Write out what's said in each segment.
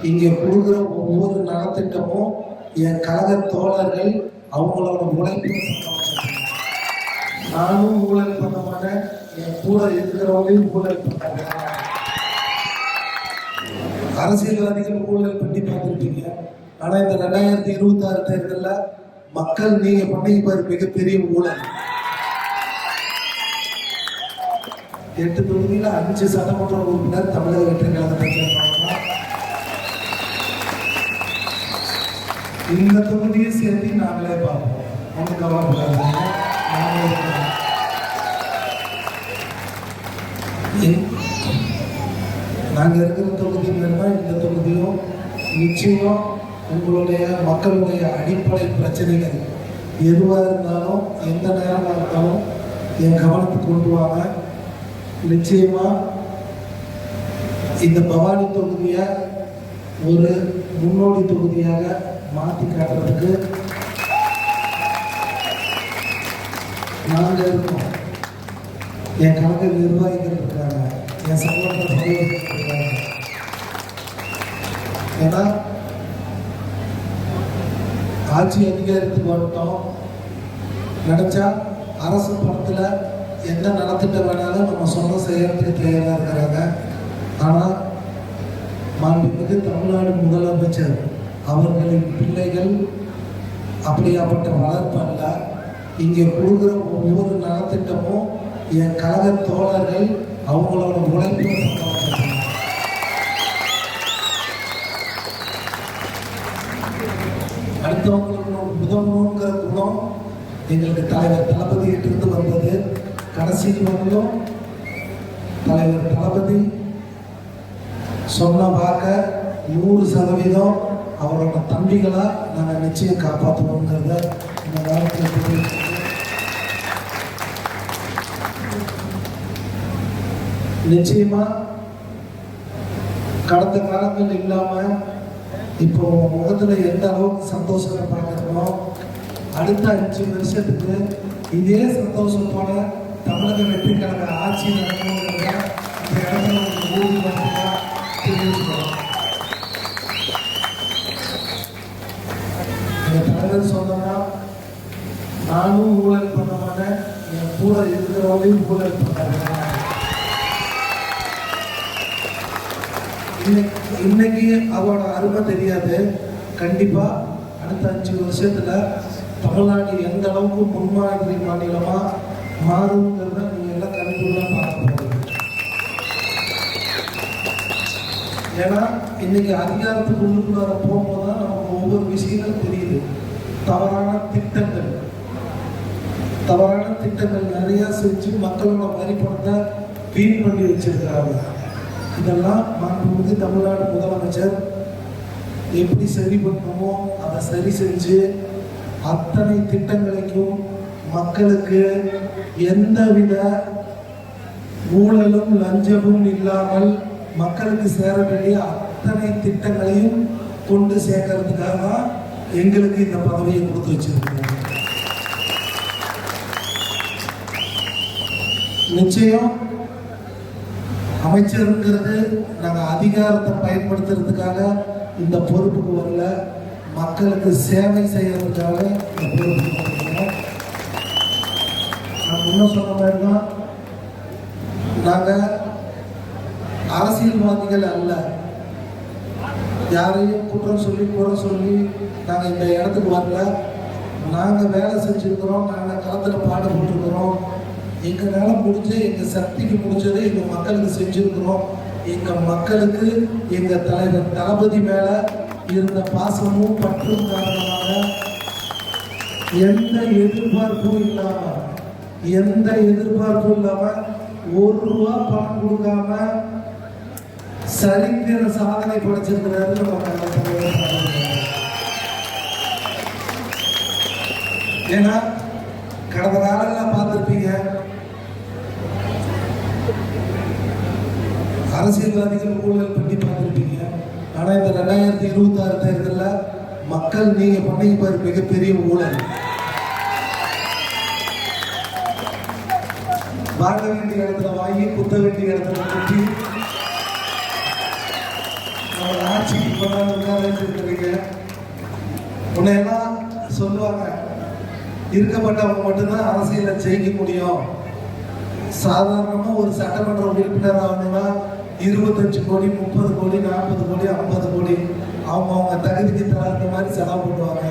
இங்கே கொடுக்குற ஒவ்வொரு நலத்திட்டமும் என் கழக தோழர்கள் அவங்களோட உழைப்பு நானும் ஊழல் பண்ண மாட்டேன், என் கூட இருக்கிறவங்களையும் ஊழல் பண்ணாங்க. அரசியல்வாதிகள் ஊழல் பண்ணி பார்த்துருப்பீங்க. ஆனா இந்த 2026 தேர்தலில் மக்கள் நீங்க பண்ணிப்பாரு மிகப்பெரிய ஊழல். 8 தொகுதியில் 5 சட்டமன்ற உறுப்பினர் தமிழக வெற்றி கழகத்தை. இந்த தொகுதியை சேர்த்து நாங்களே பார்ப்போம். ஒன்று கவலைப்படாதீங்க. நாங்கள் இருக்கிற தொகுதிகள்னா இந்த தொகுதியும் நிச்சயம் உங்களுடைய மக்களுடைய அடிப்படை பிரச்சனைகள் எதுவாக இருந்தாலும் எந்த நேரமாக இருந்தாலும் என் கவனத்துக்கு கொண்டு வாங்க. நிச்சயமா இந்த பவானி தொகுதியை ஒரு முன்னோடி தொகுதியாக மாற்றி காட்டுறதுக்கு நாங்கள் இருக்கோம். என் கழக நிர்வாகிகள் இருக்காங்க, என் சமூக தலைவர்கள் இருக்காங்க. ஏன்னா ஆட்சி அதிகாரத்துக்கு வந்துட்டோம் நினைச்சா அரசு பணத்தில் எந்த நலத்திட்டம் வேணாலும் நம்ம சொந்த செய்யறதுக்கு தயாராக இருக்கிறாங்க. ஆனால் மாண்புமிகு தமிழ்நாடு முதலமைச்சர் அவர்களின் பிள்ளைகள் அப்படியாப்பட்ட வளர்ப்பு அல்ல. இங்கே கொடுக்குற ஒவ்வொரு நலத்திட்டமும் என் கழக தோழர்கள் அவங்களோட உழைப்பு அடுத்தவங்களுக்கு உதவணுங்கிற குணம் எங்களுக்கு தலைவர் தளபதியிட்டிருந்து வந்தது. கடைசி வரலும் தலைவர் தளபதி சொன்ன பார்க்க 100% அவரோட தம்பிகளா நாங்கள் நிச்சயம் காப்பாற்றுவோங்கிறத இந்த காலத்தில் நிச்சயமா கடந்த காலங்கள் இல்லாம இப்போ முகத்துல எந்த அளவுக்கு சந்தோஷத்தை பார்க்கறோமோ அடுத்த 5 வருஷத்துக்கு இதே சந்தோஷத்தோட தமிழக வெற்றி கழக ஆட்சி நடக்கணுங்கிறத இந்த இடத்துல தெரிவிச்சுக்கிறோம். எங்க தலைவர் சொன்னா நானும் ஊழல் பண்ண மாட்டேன், என் கூட இருக்கிறவங்களையும் ஊழல் பண்ணாங்க. இன்னைக்கு அவரோட அருமை தெரியாது. கண்டிப்பா அடுத்த 5 வருஷத்துல தமிழ்நாடு எந்த அளவுக்கு முன்மாதிரி மாநிலமா மாறுங்கிறத நீங்க எல்லாம் கண்டிப்பா பார்க்க போறீங்க. ஏன்னா இன்னைக்கு அதிகாரத்துக்கு உள்ளுக்குள்ள போகும்போதுதான் நமக்கு ஒவ்வொரு விஷயங்களும் தெரியுது. தவறான திட்டங்கள் நிறைய செஞ்சு மக்களோட வரி பணத்தை வீண் பண்ணி வச்சிருக்கிறாங்க. இதெல்லாம் மாண்புமிகு தமிழ்நாடு முதலமைச்சர் எப்படி சரி பண்ணணுமோ அதை சரி செஞ்சு அத்தனை திட்டங்களையும் மக்களுக்கு எந்தவித ஊழலும் லஞ்சமும் இல்லாமல் மக்களுக்கு சேர வேண்டிய அத்தனை திட்டங்களையும் கொண்டு சேர்க்கறதுக்காக தான் எங்களுக்கு இந்த பதவியை கொடுத்து வச்சிருக்காங்க. நிச்சயம் அமைச்சருங்கிறது நாங்கள் அதிகாரத்தை பயன்படுத்துறதுக்காக இந்த பொறுப்புக்கு வரல, மக்களுக்கு சேவை செய்யறதுக்காக இந்த பொறுப்புக்கு வந்துருக்கோம். நான் முன்ன சொன்ன மாதிரி தான் நாங்கள் அரசியல்வாதிகள் அல்ல. யாரையும் குற்றம் சொல்லி குறை சொல்லி நாங்கள் இந்த இடத்துக்கு வரல. நாங்கள் வேலை செஞ்சுருக்கிறோம், நாங்கள் களத்தில் பாடுபட்டுருக்கிறோம். எங்களால் முடிஞ்ச எங்கள் சக்திக்கு முடிஞ்சதை எங்கள் மக்களுக்கு செஞ்சுருக்கிறோம். எங்கள் மக்களுக்கு எங்கள் தலைவர் தளபதி மேலே இருந்த பாசமும் பற்றும் காரணமாக எந்த எதிர்பார்ப்பும் இல்லாமல் ₹1 பணம் கொடுக்காம சரித்திர சாதனை படைச்சிருக்கிறாரு. ஏன்னா கடந்த காலங்களில் பார்த்துருப்பீங்க, அரசியல்வாதிகள் ஊழல் பண்ணி பார்த்துருப்பீங்க. ஆனால் இந்த 2026 தேர்தலில் மக்கள் நீங்க பண்ணிப்பாரு மிகப்பெரிய ஊழல். வாங்க வேண்டிய இடத்துல வாங்கி குத்த வேண்டிய இடத்துல குத்தி ஆட்சி பண்ணாலும் உட்கார வச்சிருக்கிறீங்க. உன்னையெல்லாம் சொல்லுவாங்க, இருக்கப்பட்டவங்க மட்டும்தான் அரசியலை ஜெயிக்க முடியும். சாதாரணமாக ஒரு சட்டமன்ற உறுப்பினர் ஆகணும்னா 25 கோடி 30 கோடி 40 கோடி 50 கோடி அவங்க தகுதிக்கு தகுந்த மாதிரி செலவு பண்ணுவாங்க.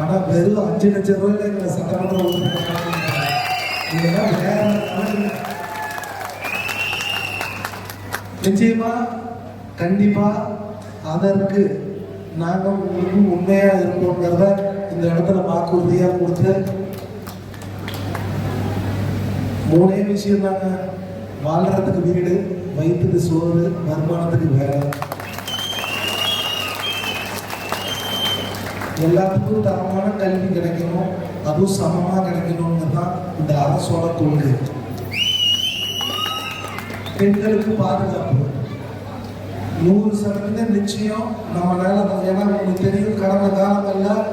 ஆனால் வெறும் 5 லட்சம் ரூபாயில எங்களை சட்டமன்ற உறுப்பினர் இதெல்லாம் வேற. நிச்சயமா கண்டிப்பா அதற்கு நாங்கள் உங்களுக்கு உண்மையா இருப்போங்கிறத இந்த இடத்துல வாக்குறுதியா கொடுத்து 3 விஷயம் தாங்க. வாழ்றதுக்கு வீடு, வயிற்றுக்கு சோறு, வருமானத்துக்கு வேலை. எல்லாத்துக்கும் தரமான கல்வி கிடைக்கணும், அதுவும் சமமா கிடைக்கணும்னு தான் இந்த அரசோட கொள்கை. பெண்களுக்கு பாதுகாப்பு 100% நிச்சயம் நம்மளால. ஏன்னா உங்களுக்கு தெரியும், கடந்த காலங்களில்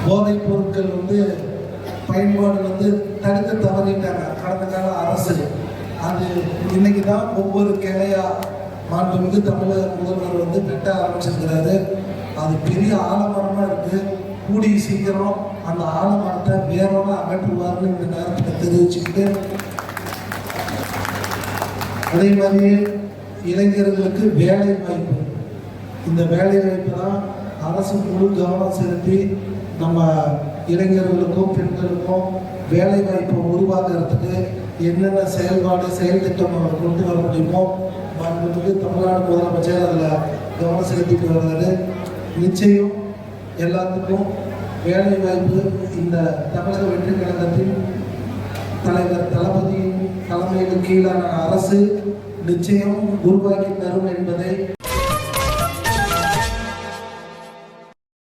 போதைப் பொருட்கள் பயன்பாடு தடுக்க தவறிட்டாங்க கடந்த கால அரசு. அது இன்னைக்கு தான் ஒவ்வொரு கிளையா மாண்புமிகு தமிழக முதல்வர் கட்ட ஆரம்பிச்சிருக்கிறாரு. அது பெரிய ஆலமரமா இருக்கு. கூடிய சீக்கிரம் அந்த ஆலமரத்தை வேரோட அகற்றுவார்னு இந்த நேரத்தில் தெரிவிச்சுக்கிட்டு, அதே மாதிரியே இளைஞர்களுக்கு வேலை வாய்ப்பு. இந்த வேலை வாய்ப்பு தான் அரசு முழு கவனம் செலுத்தி நம்ம இளைஞர்களுக்கும் பெண்களுக்கும் வேலை வாய்ப்பை உருவாக்குறதுக்கு என்னென்ன செயல் திட்டம் கொண்டு வர முடியுமோ மாண்புமிகு தமிழ்நாடு முதலமைச்சர் அதில் கவனம் செலுத்திட்டு வர்றாரு. நிச்சயம் எல்லாத்துக்கும் வேலை வாய்ப்பு இந்த தமிழக வெற்றி கழகத்தின் தலைவர் தளபதியின் தலைமையில் கீழான அரசு நிச்சயம் உருவாக்கி தரும் என்பதை